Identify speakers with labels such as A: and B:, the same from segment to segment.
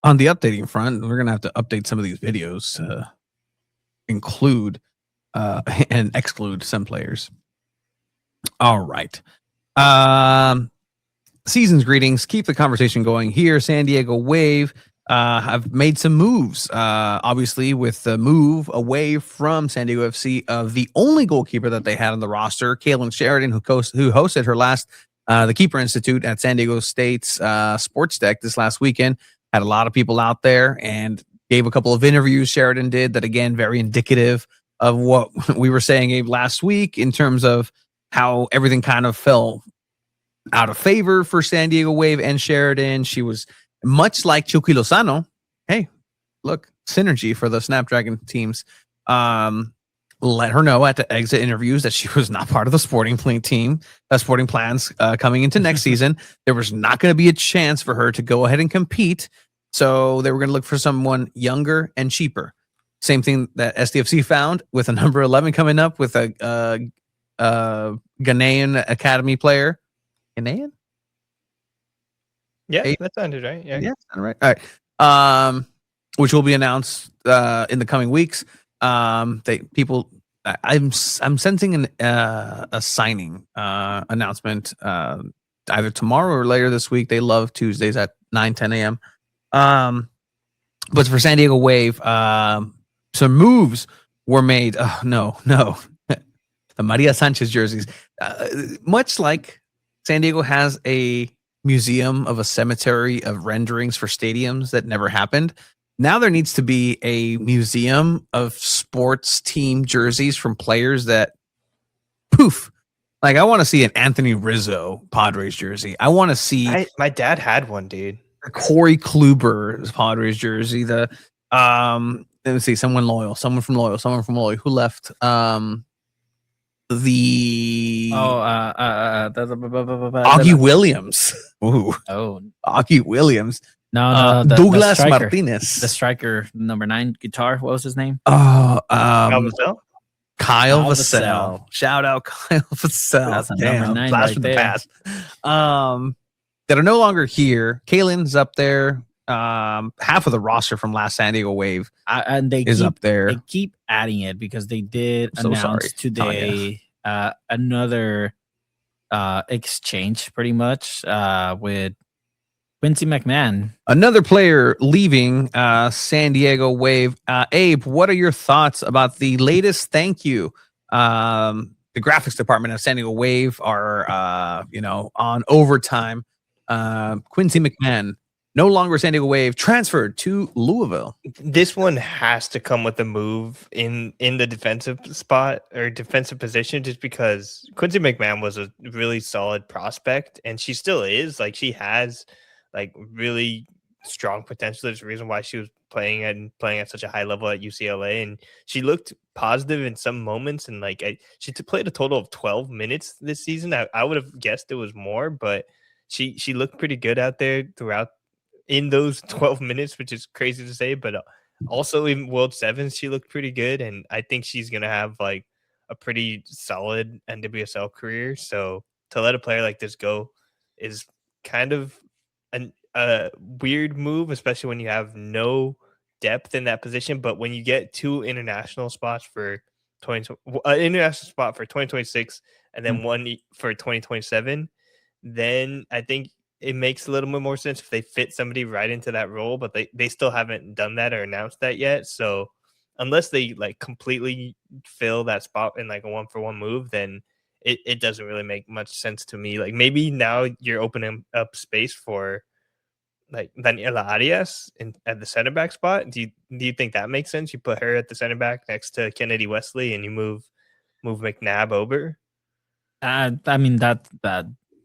A: On the updating front, we're gonna have to update some of these videos to include and exclude some players. All right. Season's greetings. Keep the conversation going here. San Diego Wave have made some moves. Obviously, with the move away from San Diego FC of the only goalkeeper that they had on the roster, Kaylin Sheridan, who hosted her last the Keeper Institute at San Diego State's Sports Deck this last weekend. Had a lot of people out there and gave a couple of interviews. Sheridan did that, again, very indicative of what we were saying, Abe, last week in terms of how everything kind of fell out of favor for San Diego Wave and Sheridan. She was much like Chucky Lozano. Hey, look, synergy for the Snapdragon teams. Let her know at the exit interviews that she was not part of the sporting plans coming into next season. There was not going to be a chance for her to go ahead and compete. So they were going to look for someone younger and cheaper. Same thing that SDFC found with a number 11 coming up with a Ghanaian academy player. Ghanaian?
B: Yeah, that sounded right. Yeah,
A: all right. All right. Which will be announced in the coming weeks. I'm sensing a signing announcement either tomorrow or later this week. They love Tuesdays at 9-10 a.m. But for San Diego Wave, some moves were made. Oh, no. The Maria Sanchez jerseys. Much like San Diego has a museum of a cemetery of renderings for stadiums that never happened. Now there needs to be a museum of sports team jerseys from players that poof. Like, I want to see an Anthony Rizzo Padres jersey. I want to see
B: my dad had one, dude.
A: Corey Kluber Padres jersey. The let me see, someone from Loyal. Who left? Augie Williams. Ooh.
C: Oh,
A: Augie Williams.
C: No,
A: Douglas
C: the
A: Martinez.
C: The striker, number 9 guitar. What was his name?
A: Kyle
C: Vassell.
A: Vassell. Shout out Kyle Vassell.
C: That's a number 9
A: blast
C: right
A: from
C: there.
A: the past. That are no longer here. Kaylin's up there. Half of the roster from last San Diego Wave
C: and they
A: is up there.
C: They keep adding it because they did announce today another exchange, pretty much, with Quincy McMahon. Another
A: player leaving San Diego Wave. Abe, what are your thoughts about the latest thank you? The graphics department of San Diego Wave are on overtime. Quincy McMahon, no longer San Diego Wave, transferred to Louisville.
B: This one has to come with a move in the defensive spot or defensive position, just because Quincy McMahon was a really solid prospect, and she still is. Like, she has like really strong potential. There's a reason why she was playing at such a high level at UCLA, and she looked positive in some moments. And she played a total of 12 minutes this season. I would have guessed it was more, but she looked pretty good out there throughout in those 12 minutes, which is crazy to say, but also in World Sevens, she looked pretty good. And I think she's going to have like a pretty solid NWSL career. So to let a player like this go is kind of a weird move, especially when you have no depth in that position. But when you get 2 international spots for international spot for 2026 and then one for 2027, then I think it makes a little bit more sense if they fit somebody right into that role, but they still haven't done that or announced that yet. So unless they like completely fill that spot in like a 1-for-1 move, then it doesn't really make much sense to me. Like, maybe now you're opening up space for like Daniela Arias at the center back spot. Do you think that makes sense? You put her at the center back next to Kennedy Wesley and you move McNabb over?
C: I mean that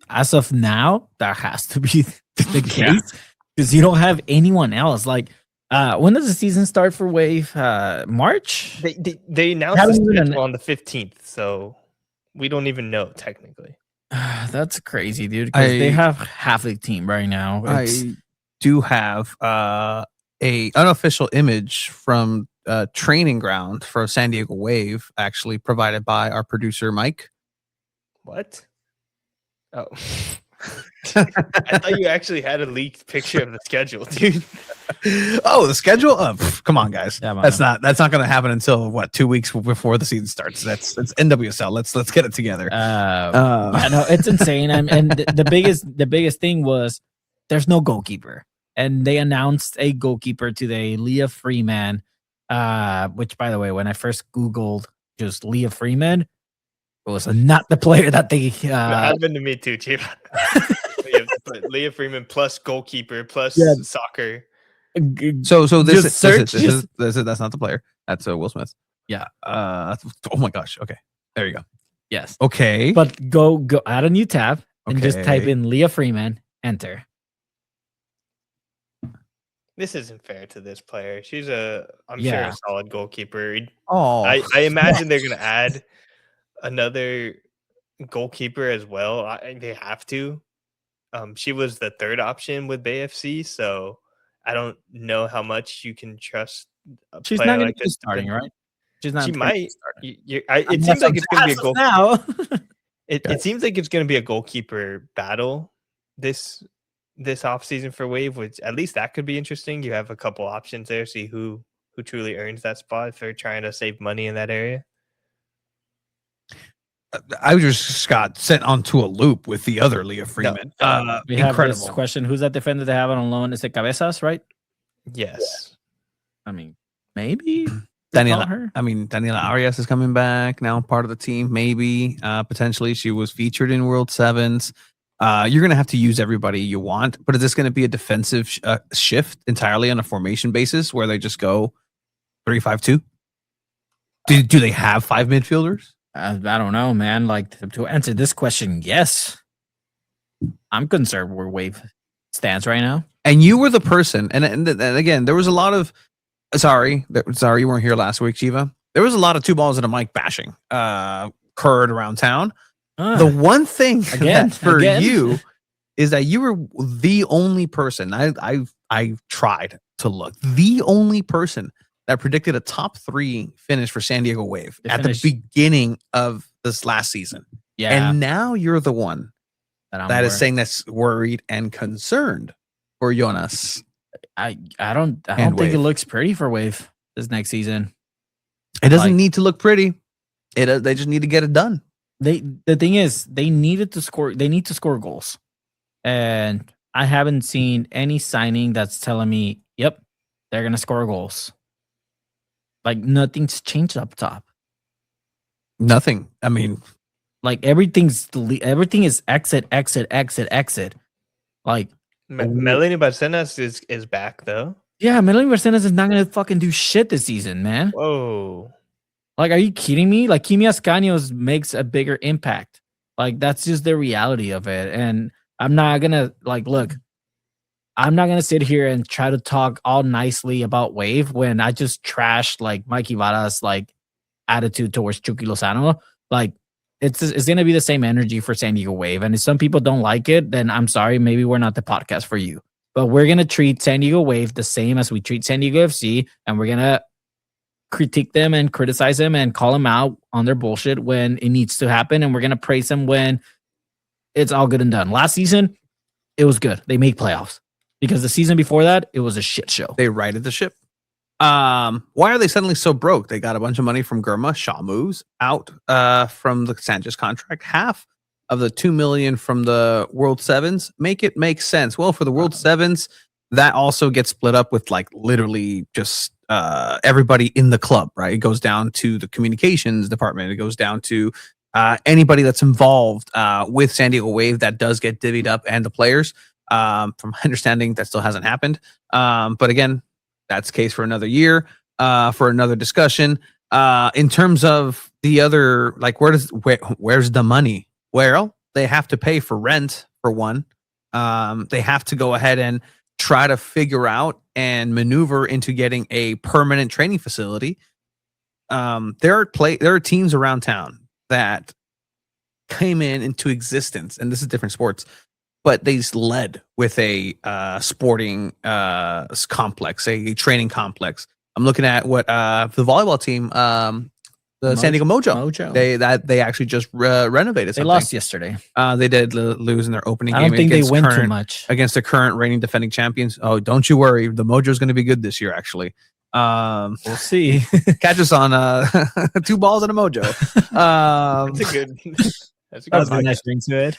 C: as of now, that has to be the case because you don't have anyone else. Like, when does the season start for Wave? March?
B: They announced the schedule on the 15th, so we don't even know technically.
C: That's crazy, dude. Because they have half the team right now.
A: I do have a unofficial image from training ground for San Diego Wave, actually provided by our producer Mike.
B: What? Oh, I thought you actually had a leaked picture of the schedule, dude.
A: Oh, the schedule? Come on, guys.
C: Yeah, man.
A: That's not going to happen until what, 2 weeks before the season starts. That's NWSL. Let's get it together.
C: Yeah, no, it's insane. And the biggest thing was there's no goalkeeper, and they announced a goalkeeper today, Leah Freeman. Which, by the way, when I first Googled just Leah Freeman, it was not the player that they.
B: That happened to me too, Chief. Leah Freeman plus goalkeeper plus soccer.
A: So this
C: Just search-
A: that's not the player. That's Will Smith.
C: Yeah.
A: Oh my gosh. Okay. There you go.
C: Yes.
A: Okay.
C: But go add a new tab and just type
A: Okay.
C: in Leah Freeman, enter.
B: This isn't fair to this player. She's I'm sure
C: Yeah.
B: a solid goalkeeper.
A: Oh,
B: I imagine they're gonna add another goalkeeper as well. They have to. She was the third option with Bay FC, so I don't know how much you can trust a
C: She's
B: player
C: not going
B: like
C: to be
B: this.
C: starting, right? She's not.
B: She
C: gonna be
B: might.
C: starting.
B: It seems like it's going to be a goal.
C: now.
B: It seems like it's going to be a goalkeeper battle this offseason for Wave, which at least that could be interesting. You have a couple options there, see who truly earns that spot if they're trying to save money in that area.
A: I just got sent onto a loop with the other Leah Freeman.
C: We have
A: Incredible.
C: this question: who's that defender they have on loan? Is it Cabezas, right?
B: Yes.
C: I mean, maybe.
A: Daniela Arias is coming back now, part of the team. Maybe potentially she was featured in World Sevens. You're going to have to use everybody you want, but is this going to be a defensive shift entirely on a formation basis where they just go 3-5-2? Do they have 5 midfielders?
C: I don't know, man. Like, to answer this question, yes. I'm concerned where Wave stands right now.
A: And you were the person, and again, there was a lot of sorry you weren't here last week, Chiva. There was a lot of 2 balls and a mic bashing occurred around town. The one thing for you is that you were the only person. I tried to look, the only person that predicted a top 3 finish for San Diego Wave at the beginning of this last season.
C: Yeah.
A: And now you're the one that is
C: worried.
A: saying that's worried and concerned for Jonas.
C: I don't think
A: Wave.
C: it looks pretty for Wave this next season.
A: It doesn't need to look pretty. They just need to get it done.
C: The thing is, they need to score goals. And I haven't seen any signing that's telling me, yep, they're gonna score goals. Like, nothing's changed up top.
A: Nothing. I mean,
C: like everything is exit. Like,
B: Melanie Barcenas is back though.
C: yeah, Melanie Barcenas is not gonna fucking do shit this season, man.
B: Whoa.
C: Like, are you kidding me? Like, Kimi Ascanio makes a bigger impact. Like, that's just the reality of it. And I'm not gonna I'm not gonna sit here and try to talk all nicely about Wave when I just trashed like Mikey Vara's like attitude towards Chucky Lozano. Like, it's gonna be the same energy for San Diego Wave. And if some people don't like it, then I'm sorry, maybe we're not the podcast for you. But we're gonna treat San Diego Wave the same as we treat San Diego FC, and we're gonna critique them and criticize them and call them out on their bullshit when it needs to happen, and we're gonna praise them when it's all good and done. Last season, it was good. They made playoffs. Because the season before that, it was a shit show.
A: they righted the ship. Why are they suddenly so broke? They got a bunch of money from Gurma. Shaw moves out from the Sanchez contract. Half of the $2 million from the World Sevens. Make it make sense. Well, for the World Sevens, that also gets split up with like literally just everybody in the club, right? It goes down to the communications department. It goes down to anybody that's involved with San Diego Wave that does get divvied up, and the players. From my understanding, that still hasn't happened. But again, that's the case for another year, for another discussion. In terms of the other, like, where's the money? Well, they have to pay for rent for one. They have to go ahead and try to figure out and maneuver into getting a permanent training facility. There are teams around town that came into existence, and this is different sports, but they led with a sporting complex, a training complex. I'm looking at what the volleyball team The San Diego Mojo.
C: Mojo.
A: They actually just renovated
C: They
A: something.
C: lost yesterday.
A: They did lose in their opening
C: I
A: game.
C: don't think they
A: against
C: win too
A: current-
C: much.
A: against the current reigning defending champions. Oh, don't you worry. The Mojo's going to be good this year, actually.
C: We'll see.
A: Catch us on 2 balls and a Mojo.
B: That's a good. That's a
C: That
B: good.
C: was a nice
B: podcast.
C: ring to it.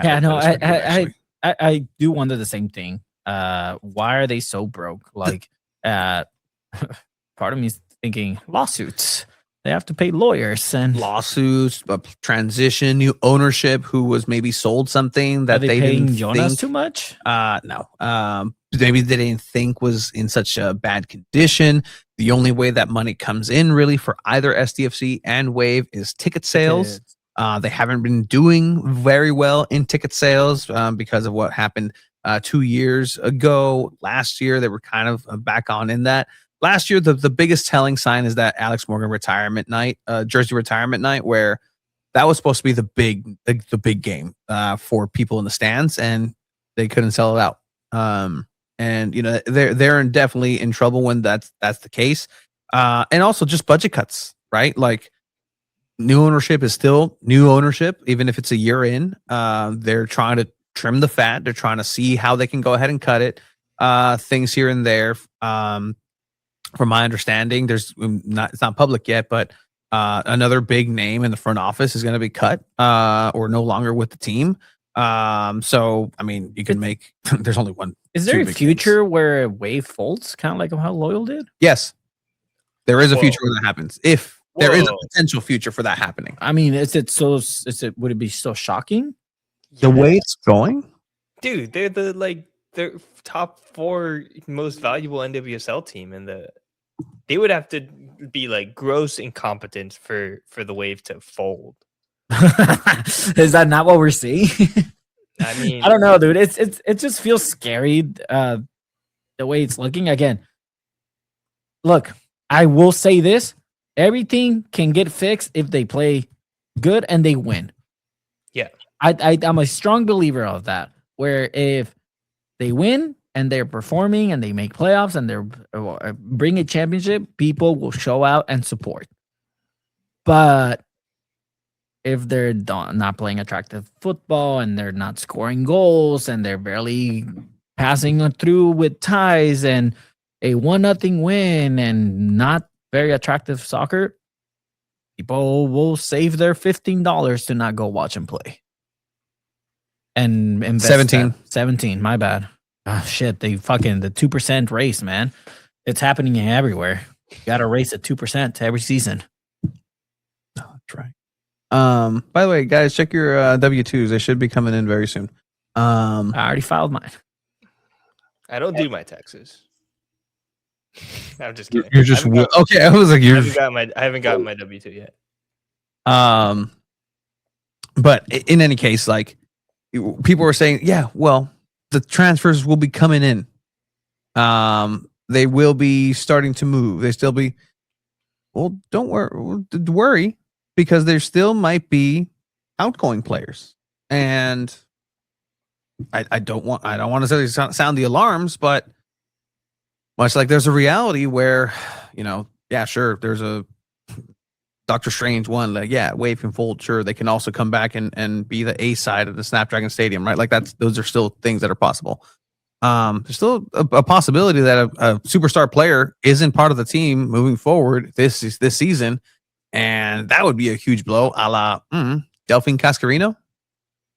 A: Yeah,
C: No,
A: that is pretty good, actually.
C: I do wonder the same thing. Why are they so broke? Like, part of me is thinking lawsuits. They have to pay lawyers and
A: Lawsuits, transition, new ownership who was maybe sold something
C: are
A: that
C: they
A: they
C: paying
A: didn't
C: Jonas
A: think.
C: too much?
A: No. Maybe they didn't think was in such a bad condition. The only way that money comes in really for either SDFC and Wave is ticket sales. They haven't been doing very well in ticket sales because of what happened 2 years ago. Last year, they were kind of back on in that. Last year, the biggest telling sign is that Alex Morgan retirement night, jersey retirement night, where that was supposed to be the big game for people in the stands, and they couldn't sell it out. And you know they're definitely in trouble when that's the case. And also just budget cuts, right? Like new ownership is still new ownership, even if it's a year in. They're trying to trim the fat. They're trying to see how they can go ahead and cut it. Things here and there. From my understanding, it's not public yet, but another big name in the front office is going to be cut or no longer with the team. So I mean, you can make. There's only one.
C: Is there
A: two
C: a
A: big
C: future
A: names.
C: where Wave folds, kind of like how Loyal did?
A: Yes, there is a
B: Whoa.
A: future where that happens. If there is a
B: Whoa.
A: potential future for that happening,
C: I mean, would it be so shocking?
A: the way it's going.
B: Dude, they're they're top 4 most valuable NWSL team, and they would have to be like gross incompetence for the Wave to fold.
C: Is that not what we're seeing?
B: I mean,
C: I don't know, dude. It just feels scary the way it's looking. Again, look, I will say this: everything can get fixed if they play good and they win.
B: Yeah.
C: I'm a strong believer of that. Where if they win and they're performing and they make playoffs and they're bring a championship, people will show out and support. But if they're not playing attractive football and they're not scoring goals and they're barely passing through with ties and a 1-0 win and not very attractive soccer, people will save their $15 to not go watch and play. And invest 17, my bad. Oh shit, the 2% race, man. It's happening everywhere. You gotta race at 2% every season.
A: Oh, that's right. By the way, guys, check your W-2s. They should be coming in very soon.
C: I already filed mine.
B: I don't do my taxes. I'm just kidding.
A: You're just
B: I haven't got-
A: okay. I was like,
B: I
A: you're.
B: haven't gotten my W-2 yet.
A: But in any case, like people were saying, yeah, well, the transfers will be coming in. They will be starting to move. They still be. Well, don't worry, because there still might be outgoing players, and I don't want to sound the alarms, but much like there's a reality where, yeah, sure, there's a Doctor Strange one, like, yeah, Wave can fold, sure, they can also come back and be the A side of the Snapdragon Stadium, right? Like those are still things that are possible. There's still a possibility that a superstar player isn't part of the team moving forward this season, and that would be a huge blow, a la Delphine Cascarino.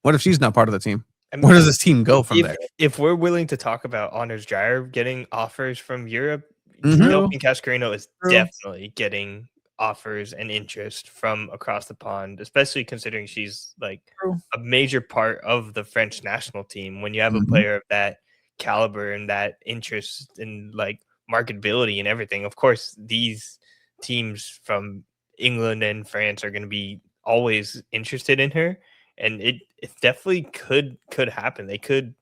A: What if she's not part of the team?
B: I mean,
A: Where does this team go from there?
B: If we're willing to talk about Anders Dreyer getting offers from Europe,
A: Mhm.
B: Delphine Cascarino is
A: True.
B: definitely getting offers and interest from across the pond, especially considering she's like
C: True.
B: a major part of the French national team. When you have
A: Mhm.
B: a player of that caliber and that interest and like marketability and everything, of course, these teams from England and France are going to be always interested in her. And it definitely could happen. They could,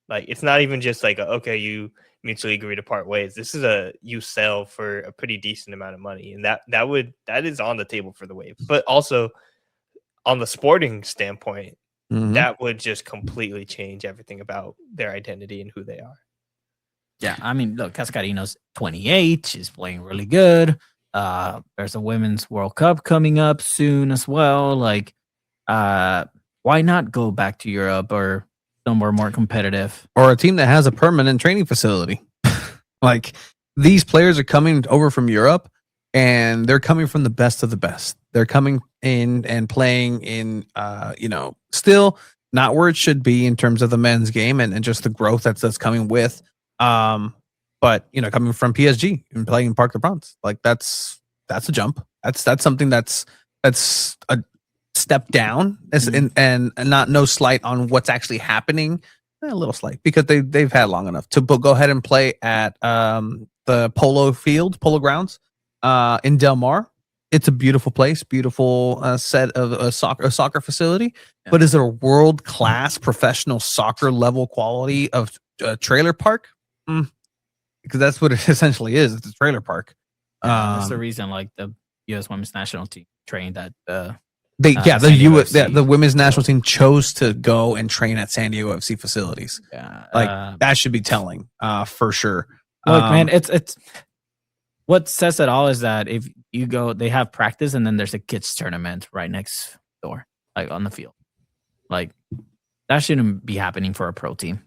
B: like, it's not even just like, okay, you mutually agree to part ways. This is you sell for a pretty decent amount of money, and that is on the table for the Wave. But also on the sporting standpoint,
A: Mhm.
B: that would just completely change everything about their identity and who they are.
C: Yeah, I mean, look, Cascarino's 28. She's playing really good. There's a Women's World Cup coming up soon as well. Like, why not go back to Europe or somewhere more competitive?
A: Or a team that has a permanent training facility. Like, these players are coming over from Europe, and they're coming from the best of the best. They're coming in and playing in, still not where it should be in terms of the men's game and just the growth that's coming with. But coming from PSG and playing in Parc des Princes, like that's a jump. That's something that's a step down, and not no slight on what's actually happening. A little slight because they've had long enough to go ahead and play at the polo grounds in Del Mar. It's a beautiful place, beautiful set of a soccer facility. Yeah. But is it a world class professional soccer level quality of trailer park? Because that's what it essentially is. It's a trailer park.
C: That's the reason, like the U.S. Women's National Team trained at
A: the women's national team chose to go and train at San Diego FC facilities. Yeah, that should be telling, for sure.
C: Look, man, it's what says it all is that if you go, they have practice, and then there's a kids tournament right next door, like on the field. Like that shouldn't be happening for a pro team.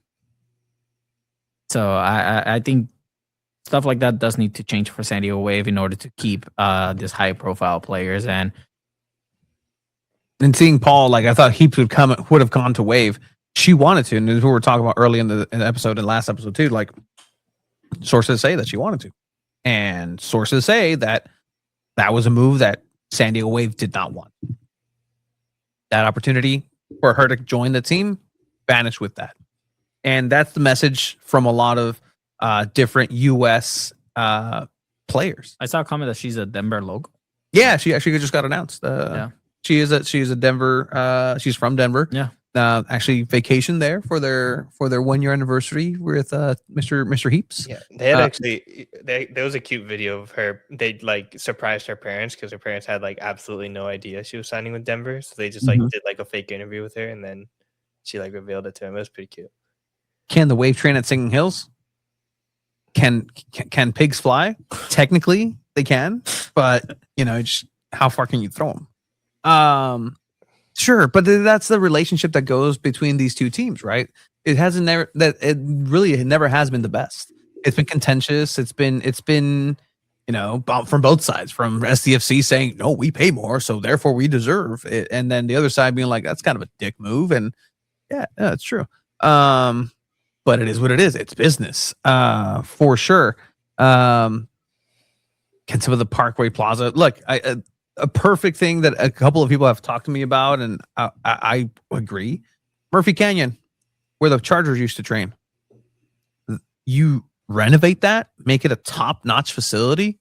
C: So I think stuff like that does need to change for San Diego Wave in order to keep these high profile players. And
A: seeing Paul, like I thought Heaps would have gone to Wave. She wanted to, and as we were talking about early in the episode and last episode too, like sources say that she wanted to. And sources say that was a move that San Diego Wave did not want. That opportunity for her to join the team vanished with that. And that's the message from a lot of different U.S. Players.
C: I saw a comment that she's a Denver local.
A: Yeah, she actually just got announced. She is a Denver. She's from Denver.
C: Yeah.
A: Actually vacationed there for their 1 year anniversary with Mr. Heaps.
B: Yeah, they had there was a cute video of her. They like surprised her parents because her parents had like absolutely no idea she was signing with Denver. So they just like did like a fake interview with her, and then she like revealed it to him. It was pretty cute.
A: Can the Wave train at Singing Hills? Can pigs fly? Technically, they can, but just how far can you throw them? Sure, but that's the relationship that goes between these two teams, right? It really never has been the best. It's been contentious. It's been from both sides, from SDFC saying no, we pay more, so therefore we deserve it, and then the other side being like that's kind of a dick move, and yeah, it's true. But it is what it is. It's business, for sure. Can some of the Parkway Plaza look? A perfect thing that a couple of people have talked to me about, and I agree. Murphy Canyon, where the Chargers used to train. You renovate that, make it a top-notch facility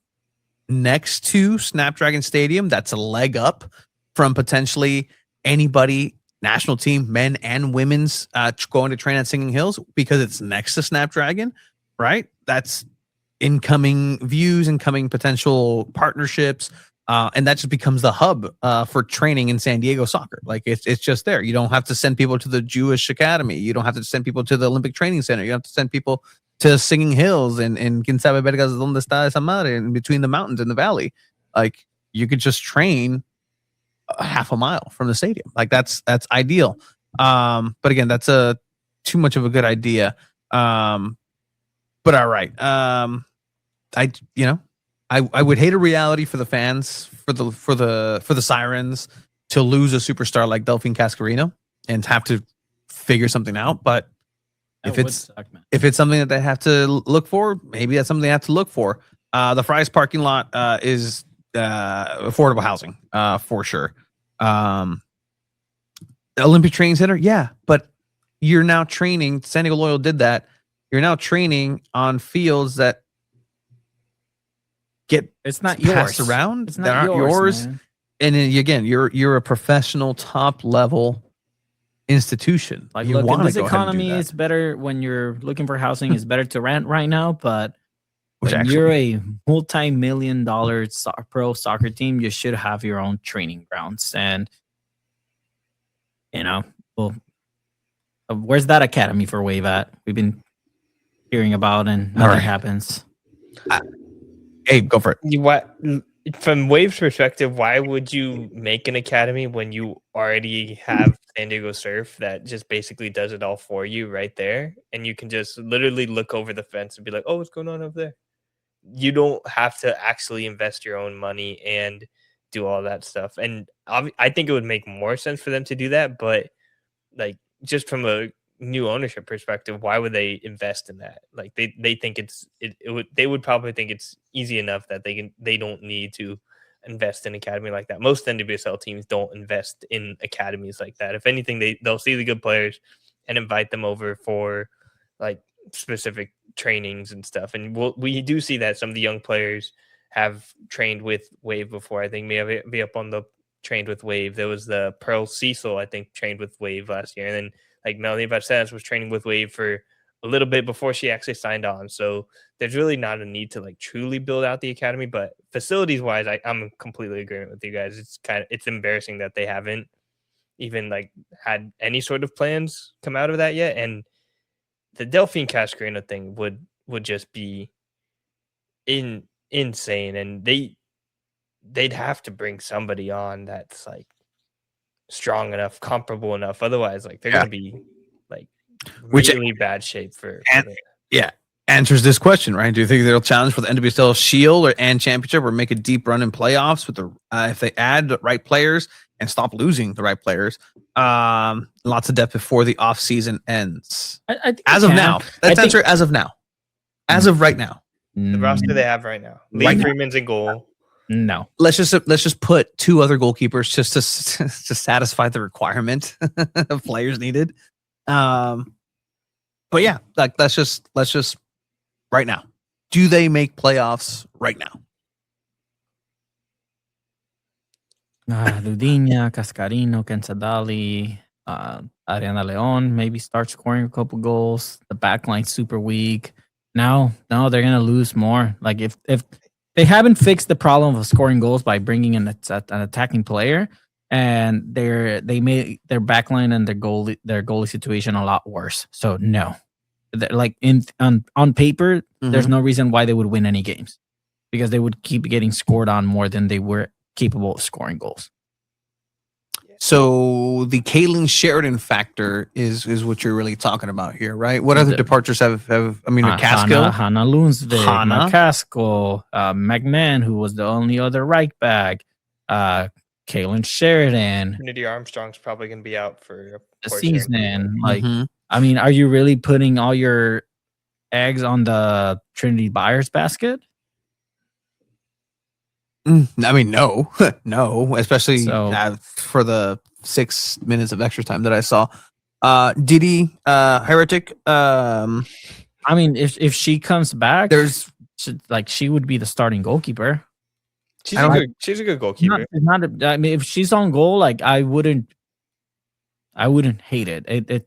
A: next to Snapdragon Stadium. That's a leg up from potentially anybody, national team, men and women's, going to train at Singing Hills because it's next to Snapdragon, right? That's incoming views, incoming potential partnerships. And that just becomes the hub for training in San Diego soccer. Like it's just there. You don't have to send people to the Jewish Academy. You don't have to send people to the Olympic Training Center. You have to send people to Singing Hills and Quien sabe vergas donde está esa madre, in between the mountains in the valley. Like you could just train a half a mile from the stadium. Like that's ideal. But again, that's too much of a good idea. But all right. I would hate a reality for the fans, for the Sirens to lose a superstar like Delphine Cascarino and have to figure something out. But if it's something that they have to look for, maybe that's something they have to look for. The Fry's parking lot is affordable housing, for sure. The Olympic Training Center, yeah, but you're now training. San Diego Loyal did that. You're now training on fields that
C: it's not
A: passed
C: yours
A: around.
C: It's not yours. Man.
A: And then, again, you're a professional top level institution.
C: Like, look, in this economy, it's better when you're looking for housing. It's better to rent right now, but when you're a multi-million-dollar pro soccer team, you should have your own training grounds. And where's that academy for Wave at? We've been hearing about, and nothing happens.
A: Hey, go for it.
B: You from Wave's perspective, why would you make an academy when you already have San Diego Surf that just basically does it all for you right there? And you can just literally look over the fence and be like, oh, what's going on over there? You don't have to actually invest your own money and do all that stuff. And I think it would make more sense for them to do that. But like, just from a new ownership perspective, why would they invest in that? Like they think they would probably think it's easy enough that they don't need to invest in academy like that. Most NWSL teams don't invest in academies like that. If anything, they'll see the good players and invite them over for like specific trainings and stuff. And we do see that some of the young players have trained with Wave before. I think maybe be up on the trained with Wave. There was the Pearl Cecil, I think, trained with Wave last year. And then like Melanie Vasquez was training with Wave for a little bit before she actually signed on. So there's really not a need to like truly build out the academy. But facilities wise, I'm completely agreeing with you guys. It's embarrassing that they haven't even like had any sort of plans come out of that yet. And the Delphine Cascarino thing would just be insane. And they'd have to bring somebody on that's like strong enough, comparable enough. Otherwise, like they're gonna be like really bad shape for
A: answers this question, right? Do you think they'll challenge for the NWSL Shield and Championship, or make a deep run in playoffs with the if they add the right players and stop losing the right players? Lots of depth before the off season ends. As of now, let's answer as of now. As of right now,
B: the roster they have right now. Lee Freeman's in goal.
C: No.
A: Let's just put two other goalkeepers just to satisfy the requirement of players needed. But yeah, like let's just right now. Do they make playoffs right now?
C: Dudinha, Cascarino, Cansadali, Ariana Leon maybe start scoring a couple goals. The backline's super weak. No, they're gonna lose more. Like if they haven't fixed the problem of scoring goals by bringing in an attacking player, and they made their backline and their goalie situation a lot worse. So no, like on paper, there's no reason why they would win any games, because they would keep getting scored on more than they were capable of scoring goals.
A: So the Kaylin Sheridan factor is what you're really talking about here, right? What other departures have I mean, McCaskill,
C: Hannah Lunsvik, McCaskill, McMahon, who was the only other right back, Kaylin Sheridan.
B: Trinity Armstrong's probably going to be out for
C: the season. Like, I mean, are you really putting all your eggs on the Trinity Byers basket?
A: I mean, no, especially for the 6 minutes of extra time that I saw. Didi Heretic. I
C: mean, if she comes back, she would be the starting goalkeeper.
B: She's a good goalkeeper.
C: I mean, if she's on goal, like I wouldn't hate it.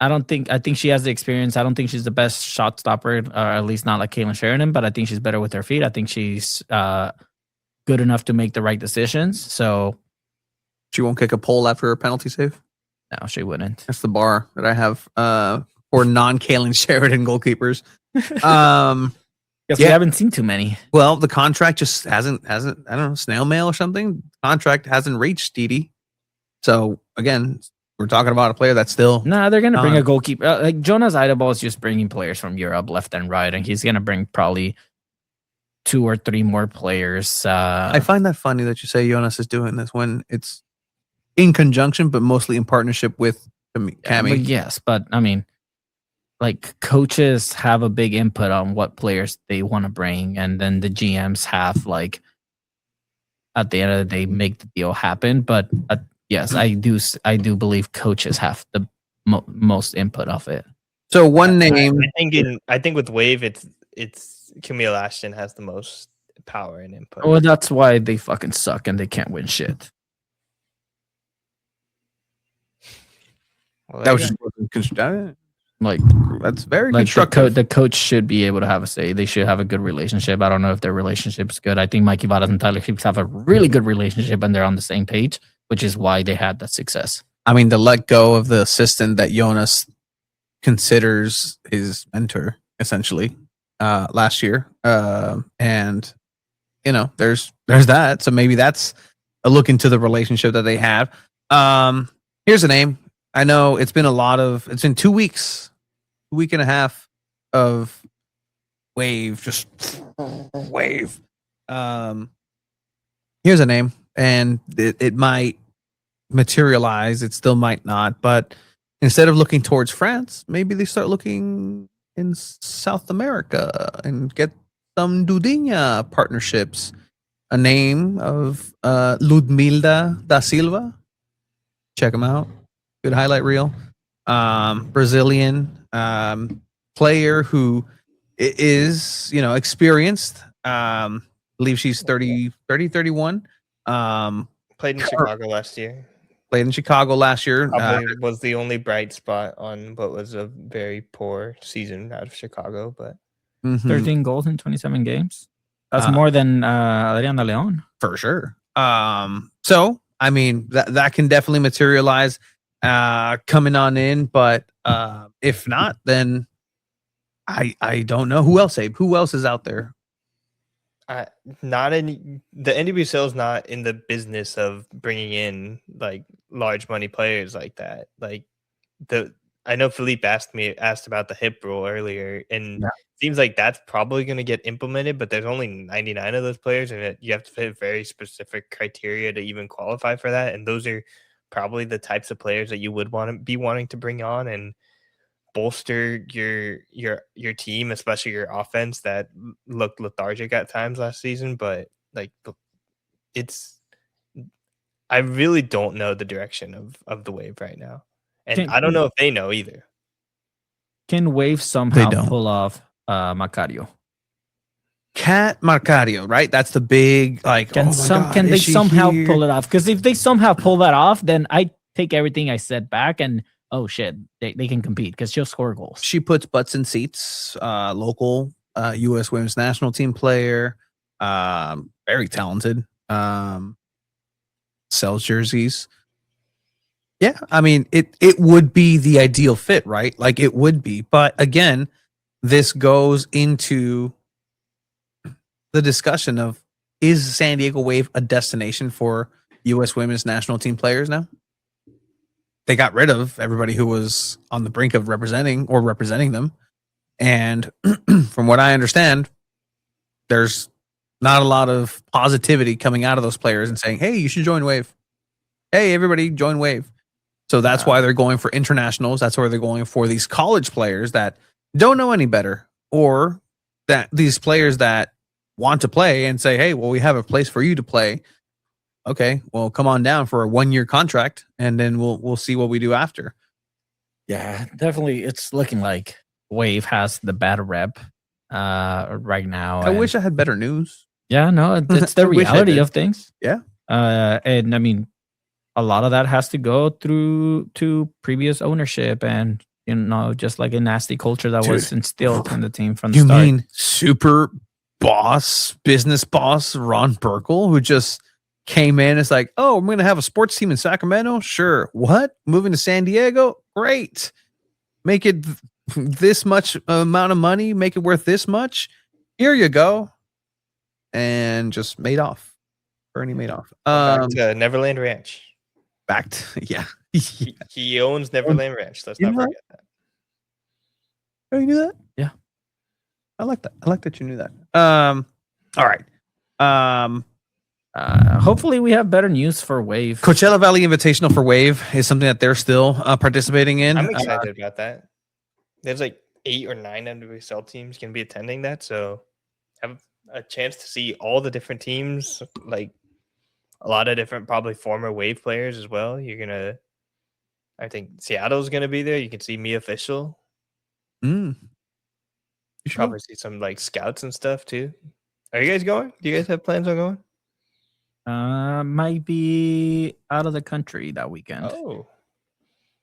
C: I think she has the experience. I don't think she's the best shot stopper, or at least not like Kaylin Sheridan, but I think she's better with her feet. I think she's good enough to make the right decisions. So
A: she won't kick a pole after a penalty save?
C: No, she wouldn't.
A: That's the bar that I have for non-Kaylin Sheridan goalkeepers.
C: We haven't seen too many.
A: Well, the contract just hasn't, I don't know, snail mail or something. Contract hasn't reached Didi. So again, we're talking about a player that's still...
C: they're going to bring a goalkeeper. Like Jonas Eidevall is just bringing players from Europe left and right, and he's going to bring probably 2 or 3 more players.
A: I find that funny that you say Jonas is doing this when it's in conjunction, but mostly in partnership with Cammy.
C: Yes, but I mean, like coaches have a big input on what players they want to bring, and then the GMs have like, at the end of the day, make the deal happen. But yes, I do believe coaches have the most input of it.
A: So one name,
B: I think with Wave, it's Camille Ashton has the most power and input.
C: Well, that's why they fucking suck and they can't win shit.
B: Well,
A: that was just
C: like
A: that's very constructive.
C: The coach should be able to have a say. They should have a good relationship. I don't know if their relationship is good. I think Mikey Vadas and Tyler Hicks have a really good relationship and they're on the same page, which is why they had that success.
A: I mean, to let go of the assistant that Jonas considers his mentor, essentially, last year, and there's that. So maybe that's a look into the relationship that they have. Here's a name. I know it's been it's been 2 weeks, a week and a half of wave, just wave. Here's a name, and it might materialize. It still might not, but instead of looking towards France, maybe they start looking in South America and get some Dudinha partnerships. A name of Ludmilda da Silva. Check them out. Good highlight reel. Brazilian player who is, experienced. Believe she's 31.
B: Played in Chicago last year.
A: Played in Chicago last year.
B: Probably was the only bright spot on what was a very poor season out of Chicago, but
C: 13 goals in 27 games. That's more than Adriana Leon.
A: For sure. So, I mean, that can definitely materialize coming on in, but if not, then I don't know. Who else, Abe? Who else is out there?
B: Not any. The NWSL is not in the business of bringing in like large money players like that. Like I know Philippe asked about the hip rule earlier, and it seems like that's probably going to get implemented. But there's only 99 of those players, and you have to fit very specific criteria to even qualify for that. And those are probably the types of players that you would want to be wanting to bring on and bolster your team, especially your offense that looked lethargic at times last season. But like I really don't know the direction of the Wave right now, and I don't know if they know either.
C: Can Wave somehow pull off Macario?
A: Cat Macario, right? That's the big
C: Can they somehow pull it off? Because if they somehow pull that off, then I take everything I said back and oh shit, they can compete because she'll score goals.
A: She puts butts in seats. Local U.S. Women's National Team player, very talented. Sells jerseys. Yeah, I mean it would be the ideal fit, right? Like it would be, but again, this goes into the discussion of, is San Diego Wave a destination for U.S. Women's National Team players now? They got rid of everybody who was on the brink of representing them. And from what I understand, there's not a lot of positivity coming out of those players and saying, hey, you should join Wave. Hey, everybody, join Wave. So that's why they're going for internationals. That's why they're going for these college players that don't know any better, or that these players that want to play and say, hey, well, we have a place for you to play. Okay, well, come on down for a 1-year contract, and then we'll see what we do after.
C: Yeah, definitely. It's looking like Wave has the bad rep right now.
A: I wish I had better news.
C: Yeah, no, it's the reality of things.
A: Yeah.
C: And I mean, a lot of that has to go to previous ownership and, just like a nasty culture that was instilled in the team from the start. You mean
A: super business boss, Ron Burkle, who just came in. It's like, oh, I'm going to have a sports team in Sacramento. Sure. What? Moving to San Diego? Great. Make it this much amount of money. Make it worth this much. Here you go. And just Madoff. Bernie Madoff.
B: Back to Neverland Ranch.
A: Yeah.
B: He owns Neverland Ranch. Let's not forget that.
A: Oh, you knew that?
C: Yeah.
A: I like that. I like that you knew that. All right.
C: Hopefully we have better news for Wave.
A: Coachella Valley Invitational for Wave is something that they're still participating in.
B: I'm excited about that. There's like 8 or 9 NWSL teams going to be attending that, so have a chance to see all the different teams, like a lot of different probably former Wave players as well. I think Seattle's going to be there. You can see Me Official.
A: You
B: should probably see some like scouts and stuff too. Are you guys going? Do you guys have plans on going?
C: Might be out of the country that weekend.
B: Oh,